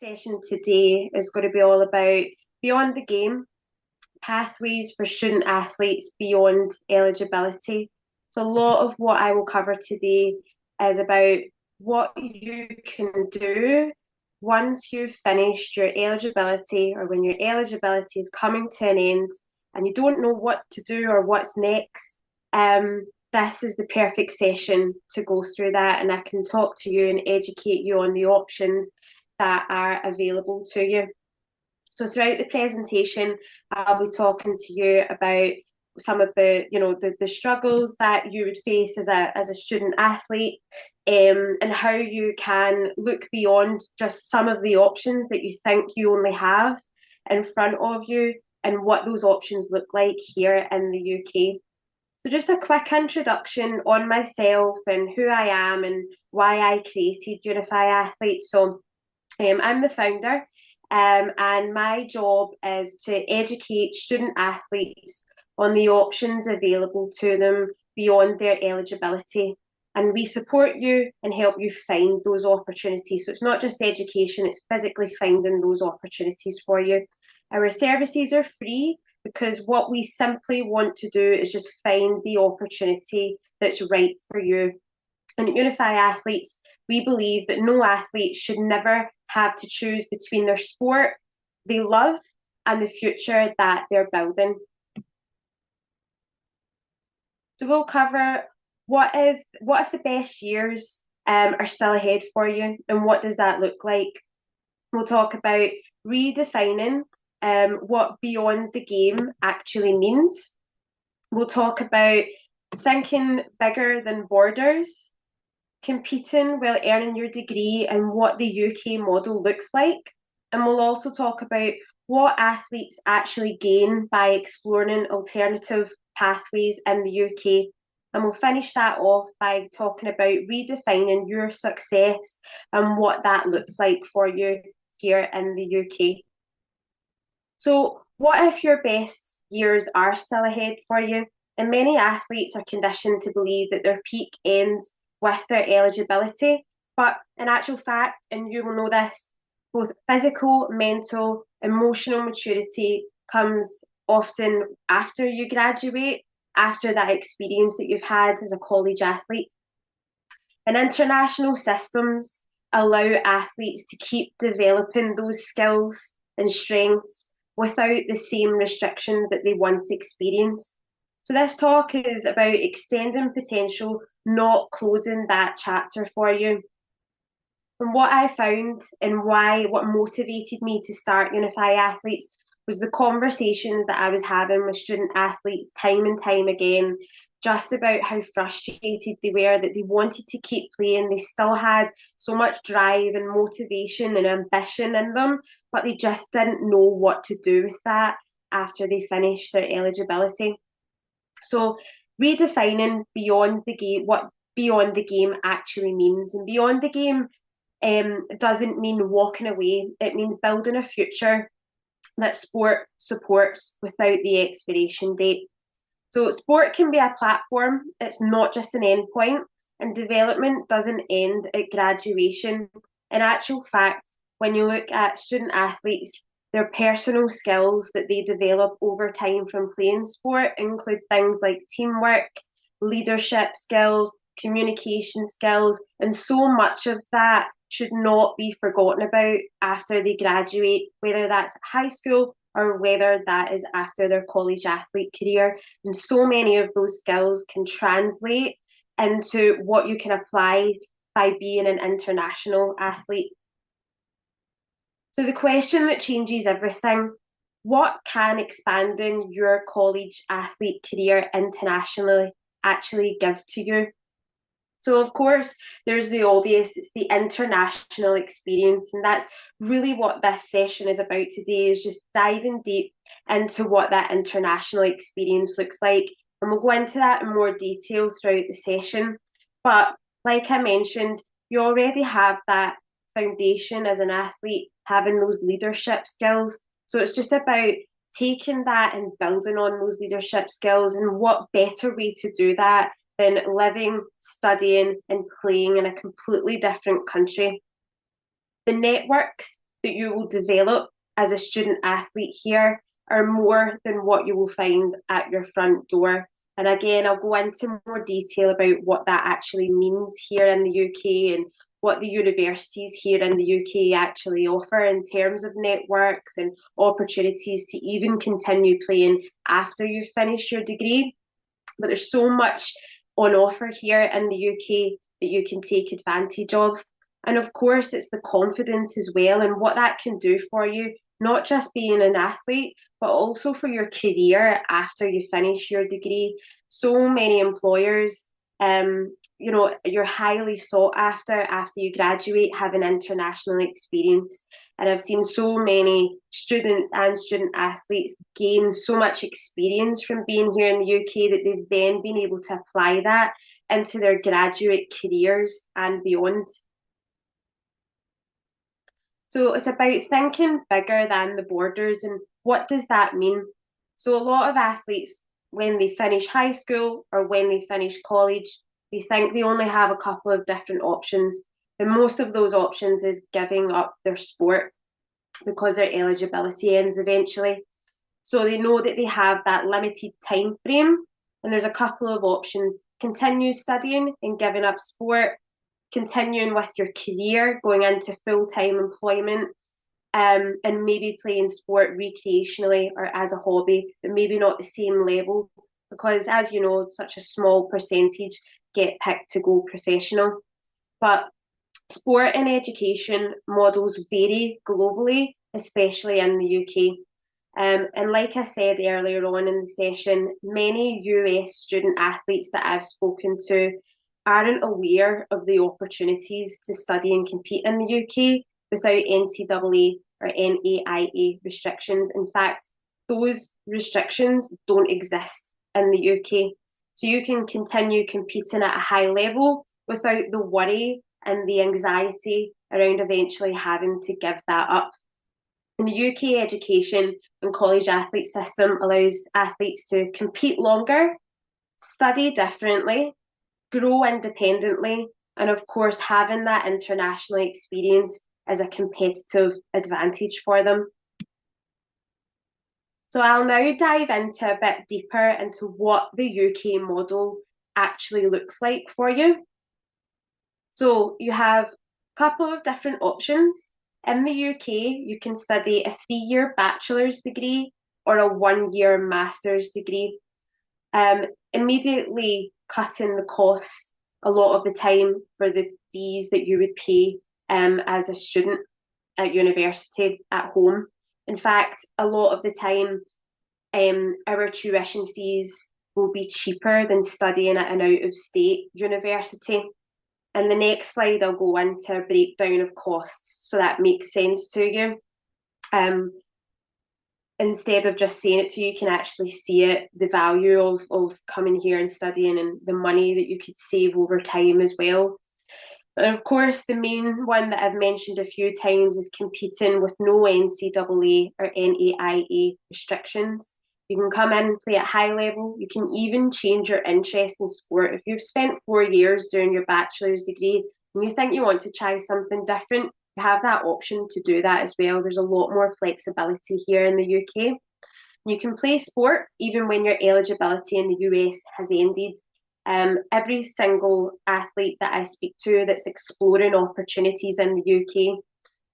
Session today is going to be all about beyond the game, pathways for student athletes beyond eligibility. So, a lot of what I will cover today is about what you can do once you've finished your eligibility or when your eligibility is coming to an end and you don't know what to do or what's next. This is the perfect session to go through that, and I can talk to you and educate you on the options that are available to you. So throughout the presentation, I'll be talking to you about some of the struggles that you would face as a student athlete, and how you can look beyond just some of the options that you think you only have in front of you, and what those options look like here in the UK. So just a quick introduction on myself and who I am and why I created Unify Athletes. So I'm the founder, and my job is to educate student athletes on the options available to them beyond their eligibility. And we support you and help you find those opportunities. So it's not just education, it's physically finding those opportunities for you. Our services are free because what we simply want to do is just find the opportunity that's right for you. And at Unify Athletes, we believe that no athlete should never have to choose between their sport they love and the future that they're building. So we'll cover what if the best years are still ahead for you, and what does that look like? We'll talk about redefining what beyond the game actually means. We'll talk about thinking bigger than borders, competing while earning your degree, and what the UK model looks like. And we'll also talk about what athletes actually gain by exploring alternative pathways in the UK. And we'll finish that off by talking about redefining your success and what that looks like for you here in the UK. So, what if your best years are still ahead for you? And many athletes are conditioned to believe that their peak ends with their eligibility. But in actual fact, and you will know this, both physical, mental, emotional maturity comes often after you graduate, after that experience that you've had as a college athlete. And international systems allow athletes to keep developing those skills and strengths without the same restrictions that they once experienced. So this talk is about extending potential, not closing that chapter for you. And what I found and what motivated me to start Unify Athletes was the conversations that I was having with student athletes time and time again, just about how frustrated they were, that they wanted to keep playing. They still had so much drive and motivation and ambition in them, but they just didn't know what to do with that after they finished their eligibility. So redefining beyond the game, what beyond the game actually means. And beyond the game doesn't mean walking away. It means building a future that sport supports without the expiration date. So sport can be a platform. It's not just an endpoint, and development doesn't end at graduation. In actual fact, when you look at student athletes, their personal skills that they develop over time from playing sport include things like teamwork, leadership skills, communication skills, and so much of that should not be forgotten about after they graduate, whether that's high school or whether that is after their college athlete career. And so many of those skills can translate into what you can apply by being an international athlete. So the question that changes everything, what can expanding your college athlete career internationally actually give to you? So, of course, there's the obvious, it's the international experience. And that's really what this session is about today, is just diving deep into what that international experience looks like. And we'll go into that in more detail throughout the session. But like I mentioned, you already have that foundation as an athlete, having those leadership skills. So it's just about taking that and building on those leadership skills. And what better way to do that than living, studying, and playing in a completely different country? The networks that you will develop as a student athlete here are more than what you will find at your front door. And again, I'll go into more detail about what that actually means here in the UK and what the universities here in the UK actually offer in terms of networks and opportunities to even continue playing after you finish your degree. But there's so much on offer here in the UK that you can take advantage of. And of course, it's the confidence as well and what that can do for you, not just being an athlete, but also for your career after you finish your degree. So many employers, you're highly sought after you graduate, having international experience. And I've seen so many students and student athletes gain so much experience from being here in the UK that they've then been able to apply that into their graduate careers and beyond. So it's about thinking bigger than the borders. And what does that mean? So a lot of athletes, when they finish high school or when they finish college, they think they only have a couple of different options. And most of those options is giving up their sport because their eligibility ends eventually. So they know that they have that limited time frame. And there's a couple of options: continue studying and giving up sport, continuing with your career, going into full time employment, and maybe playing sport recreationally or as a hobby, but maybe not the same level. Because, as you know, such a small percentage get picked to go professional. But sport and education models vary globally, especially in the UK. And like I said earlier on in the session, many US student athletes that I've spoken to aren't aware of the opportunities to study and compete in the UK without NCAA or NAIA restrictions. In fact, those restrictions don't exist in the UK. So you can continue competing at a high level without the worry and the anxiety around eventually having to give that up. And the UK education and college athlete system allows athletes to compete longer, study differently, grow independently, and of course, having that international experience is a competitive advantage for them. So I'll now dive into a bit deeper into what the UK model actually looks like for you. So you have a couple of different options. In the UK, you can study a 3-year bachelor's degree or a 1-year master's degree, immediately cutting the cost a lot of the time for the fees that you would pay as a student at university at home. In fact, a lot of the time, our tuition fees will be cheaper than studying at an out of state university. And the next slide, I'll go into a breakdown of costs so that makes sense to you. Instead of just saying it to you, you can actually see it, the value of coming here and studying and the money that you could save over time as well. And of course, the main one that I've mentioned a few times is competing with no NCAA or NAIA restrictions. You can come in, play at high level. You can even change your interest in sport. If you've spent 4 years doing your bachelor's degree and you think you want to try something different, you have that option to do that as well. There's a lot more flexibility here in the UK. You can play sport even when your eligibility in the US has ended. Every single athlete that I speak to that's exploring opportunities in the UK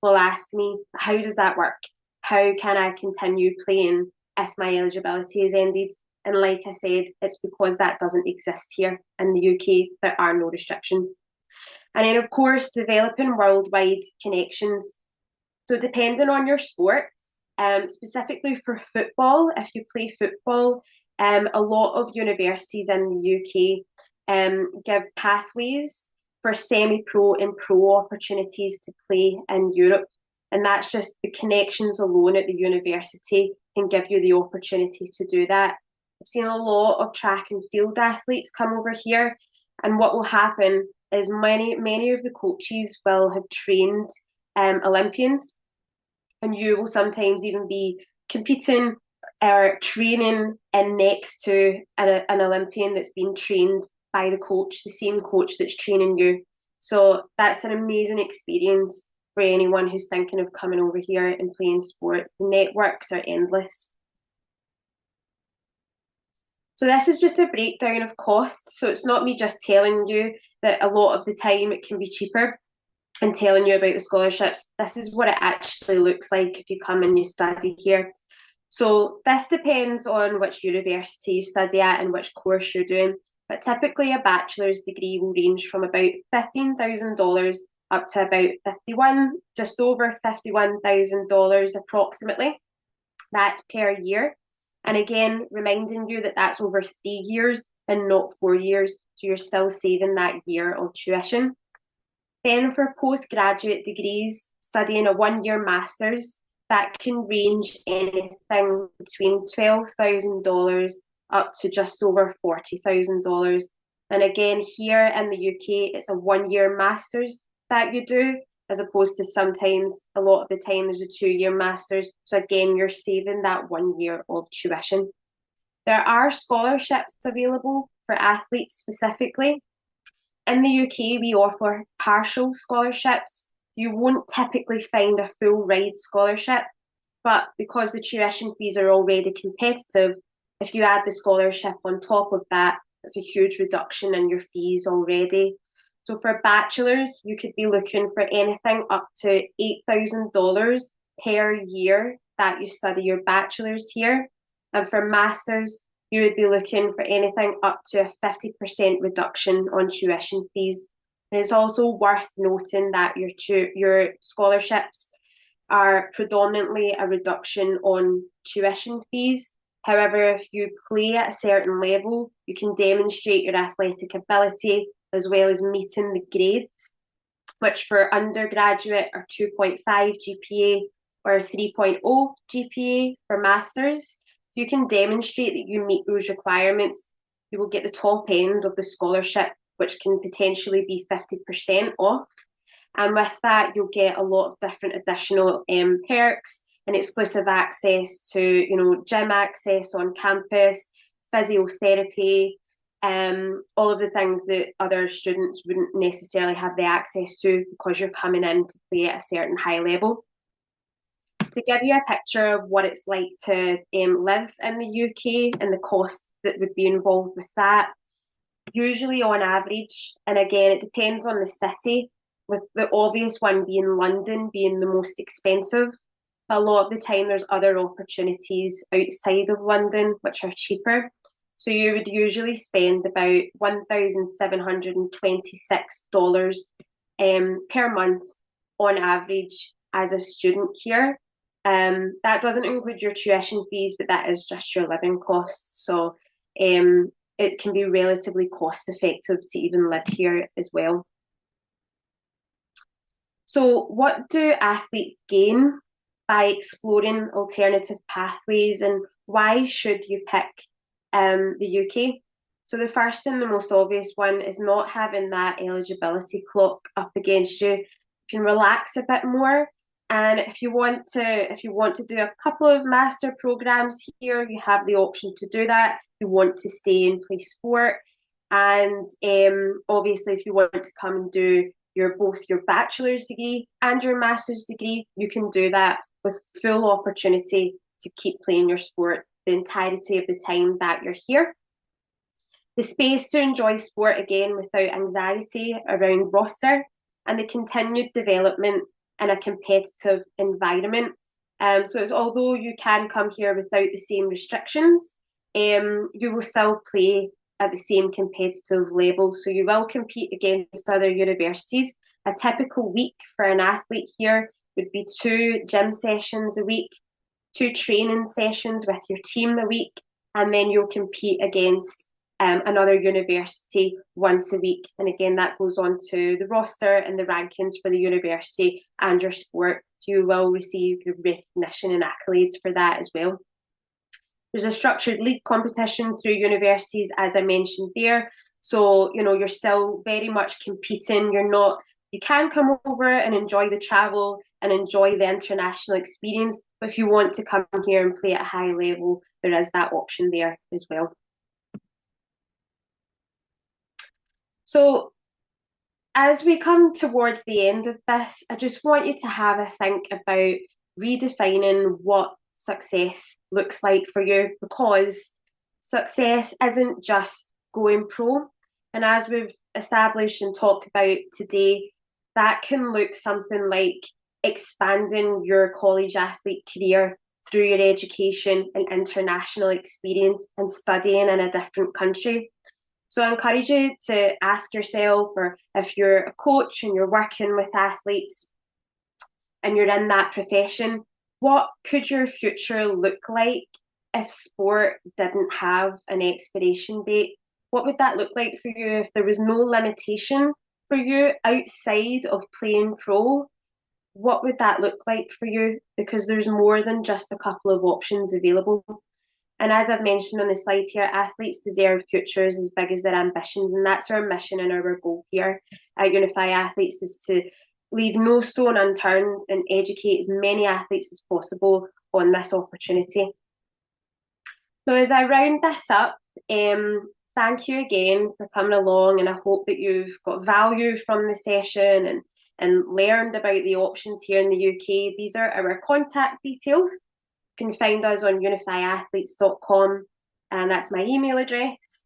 will ask me, how does that work? How can I continue playing if my eligibility is ended? And like I said, it's because that doesn't exist here in the UK. There are no restrictions. And then, of course, developing worldwide connections. So, depending on your sport, specifically for football, if you play football, a lot of universities in the UK give pathways for semi-pro and pro opportunities to play in Europe. And that's just the connections alone at the university can give you the opportunity to do that. I've seen a lot of track and field athletes come over here, and what will happen is many of the coaches will have trained Olympians, and you will sometimes even be competing or training in next to an Olympian that's been trained by the coach, the same coach that's training you. So that's an amazing experience. for anyone who's thinking of coming over here and playing sport. The networks are endless. So this is just a breakdown of costs. So it's not me just telling you that a lot of the time it can be cheaper and telling you about the scholarships. This is what it actually looks like if you come and you study here. So this depends on which university you study at and which course you're doing. But typically a bachelor's degree will range from about $15,000 up to about just over $51,000 approximately. That's per year. And again, reminding you that that's over 3 years and not 4 years. So you're still saving that year of tuition. Then for postgraduate degrees, studying a 1 year master's, that can range anything between $12,000 up to just over $40,000. And again, here in the UK, it's a 1 year master's that you do, as opposed to sometimes, a lot of the time, there's a 2 year master's. So again, you're saving that 1 year of tuition. There are scholarships available for athletes specifically. In the UK, we offer partial scholarships. You won't typically find a full ride scholarship, but because the tuition fees are already competitive, if you add the scholarship on top of that, it's a huge reduction in your fees already. So for bachelors, you could be looking for anything up to $8,000 per year that you study your bachelor's here. And for masters, you would be looking for anything up to a 50% reduction on tuition fees. And it's also worth noting that your scholarships are predominantly a reduction on tuition fees. However, if you play at a certain level, you can demonstrate your athletic ability as well as meeting the grades, which for undergraduate are 2.5 GPA or 3.0 GPA for masters. If you can demonstrate that you meet those requirements, you will get the top end of the scholarship, which can potentially be 50% off. And with that, you'll get a lot of different additional perks and exclusive access to, gym access on campus, physiotherapy, all of the things that other students wouldn't necessarily have the access to because you're coming in to play at a certain high level. To give you a picture of what it's like to live in the UK and the costs that would be involved with that, usually on average, and again, it depends on the city, with the obvious one being London being the most expensive. A lot of the time, there's other opportunities outside of London which are cheaper. So you would usually spend about $1,726 per month on average as a student here. That doesn't include your tuition fees, but that is just your living costs. So it can be relatively cost effective to even live here as well. So what do athletes gain by exploring alternative pathways, and why should you pick the UK? So the first and the most obvious one is not having that eligibility clock up against you. You can relax a bit more. And if you want to do a couple of master programs here, you have the option to do that. If you want to stay and play sport. And obviously, if you want to come and do both your bachelor's degree and your master's degree, you can do that with full opportunity to keep playing your sport the entirety of the time that you're here. The space to enjoy sport again without anxiety around roster, and the continued development in a competitive environment. So it's although you can come here without the same restrictions, you will still play at the same competitive level. So you will compete against other universities. A typical week for an athlete here would be 2 gym sessions a week, 2 training sessions with your team a week, and then you'll compete against another university once a week. And again, that goes on to the roster and the rankings for the university and your sport. So you will receive your recognition and accolades for that as well. There's a structured league competition through universities, as I mentioned there. So, you're still very much competing. You can come over and enjoy the travel and enjoy the international experience. But if you want to come here and play at a high level, there is that option there as well. So as we come towards the end of this, I just want you to have a think about redefining what success looks like for you, because success isn't just going pro. And as we've established and talked about today, that can look something like expanding your college athlete career through your education and international experience and studying in a different country. So I encourage you to ask yourself, or if you're a coach and you're working with athletes and you're in that profession, what could your future look like if sport didn't have an expiration date? What would that look like for you if there was no limitation for you outside of playing pro? What would that look like for you? Because there's more than just a couple of options available. And as I've mentioned on the slide here, athletes deserve futures as big as their ambitions. And that's our mission and our goal here at Unify Athletes, is to leave no stone unturned and educate as many athletes as possible on this opportunity. So as I round this up, thank you again for coming along, and I hope that you've got value from the session and learned about the options here in the UK. These are our contact details. You can find us on unifyathletes.com, and that's my email address.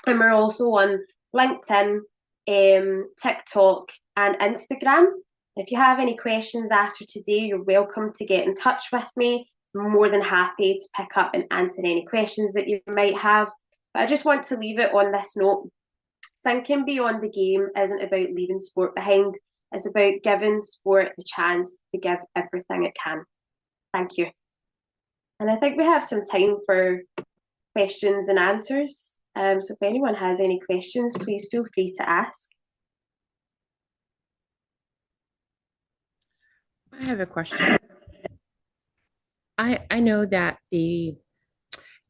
And we're also on LinkedIn, TikTok, and Instagram. If you have any questions after today, you're welcome to get in touch with me. I'm more than happy to pick up and answer any questions that you might have. But I just want to leave it on this note. Thinking beyond the game isn't about leaving sport behind. It's about giving sport the chance to give everything it can. Thank you. And I think we have some time for questions and answers. So if anyone has any questions, please feel free to ask. I have a question. I know that the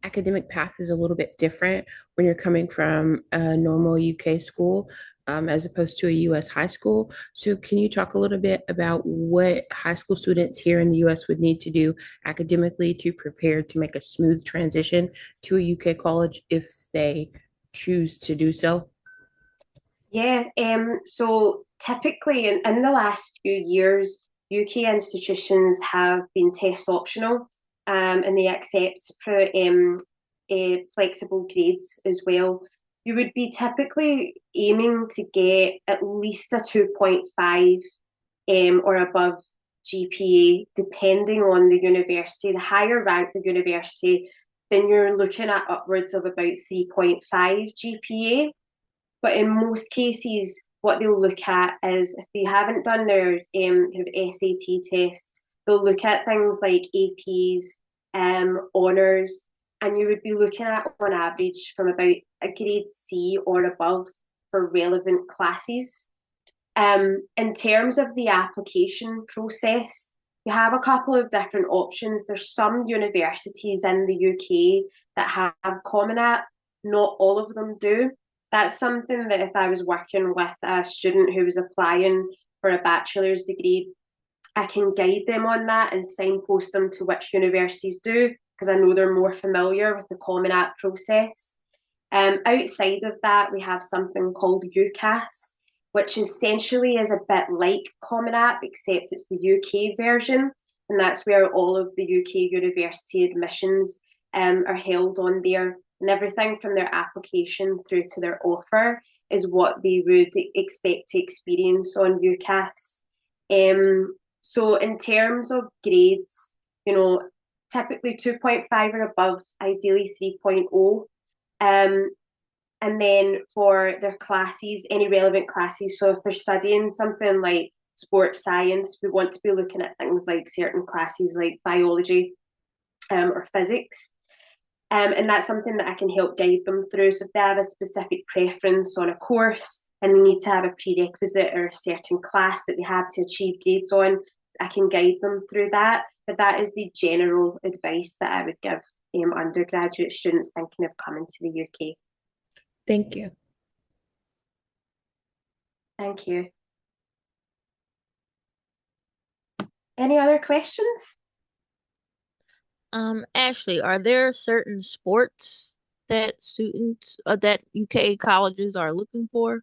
academic path is a little bit different when you're coming from a normal UK school as opposed to a US high school. So, can you talk a little bit about what high school students here in the US would need to do academically to prepare to make a smooth transition to a UK college if they choose to do so? Yeah, so typically in the last few years, UK institutions have been test optional, and they accept flexible grades as well. You would be typically aiming to get at least a 2.5 or above GPA, depending on the university. The higher ranked the university, then you're looking at upwards of about 3.5 GPA. But in most cases, what they'll look at is, if they haven't done their kind of SAT tests, they'll look at things like APs, honours, and you would be looking at on average from about a grade C or above for relevant classes. In terms of the application process, you have a couple of different options. There's some universities in the UK that have Common App, not all of them do. That's something that if I was working with a student who was applying for a bachelor's degree, I can guide them on that and signpost them to which universities do, because I know they're more familiar with the Common App process. Outside of that, we have something called UCAS, which essentially is a bit like Common App, except it's the UK version. And that's where all of the UK university admissions are held on there. And everything from their application through to their offer is what they would expect to experience on UCAS. So, in terms of grades, typically 2.5 or above, ideally 3.0. Um, and then for their classes, any relevant classes. So if they're studying something like sports science, we want to be looking at things like certain classes like biology or physics. And that's something that I can help guide them through. So if they have a specific preference on a course and they need to have a prerequisite or a certain class that they have to achieve grades on, I can guide them through that. But that is the general advice that I would give undergraduate students thinking of coming to the UK. Thank you. Thank you. Any other questions? Ashley, are there certain sports that students that UK colleges are looking for?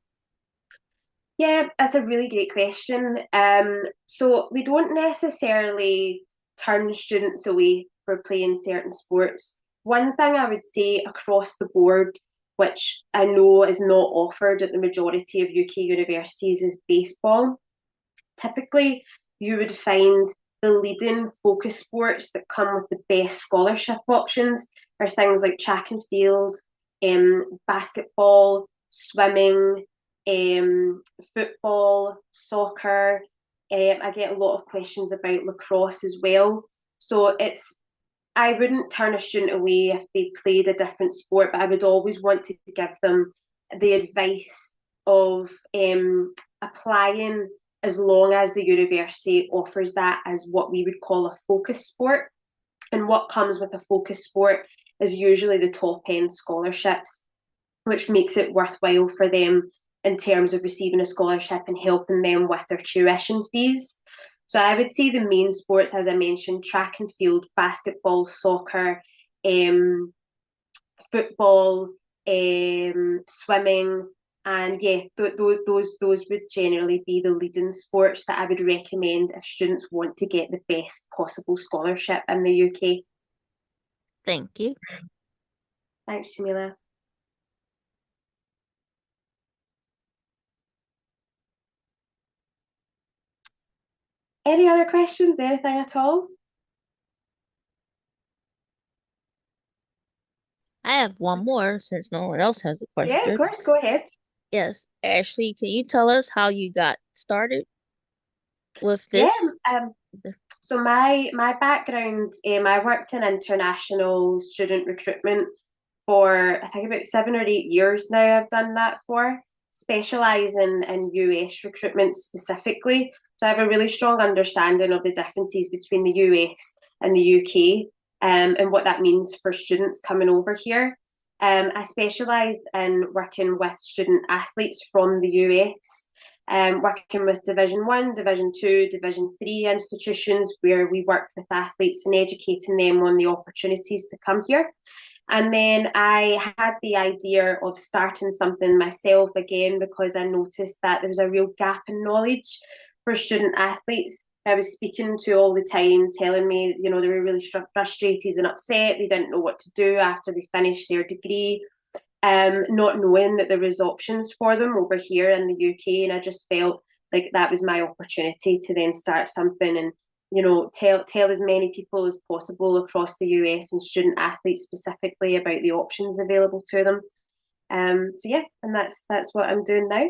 Yeah, that's a really great question. So we don't necessarily turn students away for playing certain sports. One thing I would say across the board, which I know is not offered at the majority of UK universities, is baseball. Typically, you would find the leading focus sports that come with the best scholarship options are things like track and field, basketball, swimming, football, soccer. I get a lot of questions about lacrosse as well. So I wouldn't turn a student away if they played a different sport, but I would always want to give them the advice of applying as long as the university offers that as what we would call a focus sport. And what comes with a focus sport is usually the top end scholarships, which makes it worthwhile for them in terms of receiving a scholarship and helping them with their tuition fees. So I would say the main sports, as I mentioned, track and field, basketball, soccer, um, football, swimming, and yeah, those would generally be the leading sports that I would recommend if students want to get the best possible scholarship in the UK. Thank you. Thanks, Jamila. Any other questions? Anything at all? I have one more since no one else has a Yeah, of question. course. Go ahead. Yes, Ashley, can you tell us how you got started with Yeah. this? Um, so my background, I worked in international student recruitment for I think about 7 or 8 years now. I've done that for specialising in US recruitment specifically. So I have a really strong understanding of the differences between the US and the UK, and what that means for students coming over here. I specialised in working with student athletes from the US, working with Division 1, Division 2, Division 3 institutions where we work with athletes and educating them on the opportunities to come here. And then I had the idea of starting something myself again because I noticed that there was a real gap in knowledge for student athletes. I was speaking to all the time, telling me, they were really frustrated and upset. They didn't know what to do after they finished their degree, not knowing that there was options for them over here in the UK. And I just felt like that was my opportunity to then start something and tell as many people as possible across the US and student athletes specifically about the options available to them. So yeah, and that's what I'm doing now.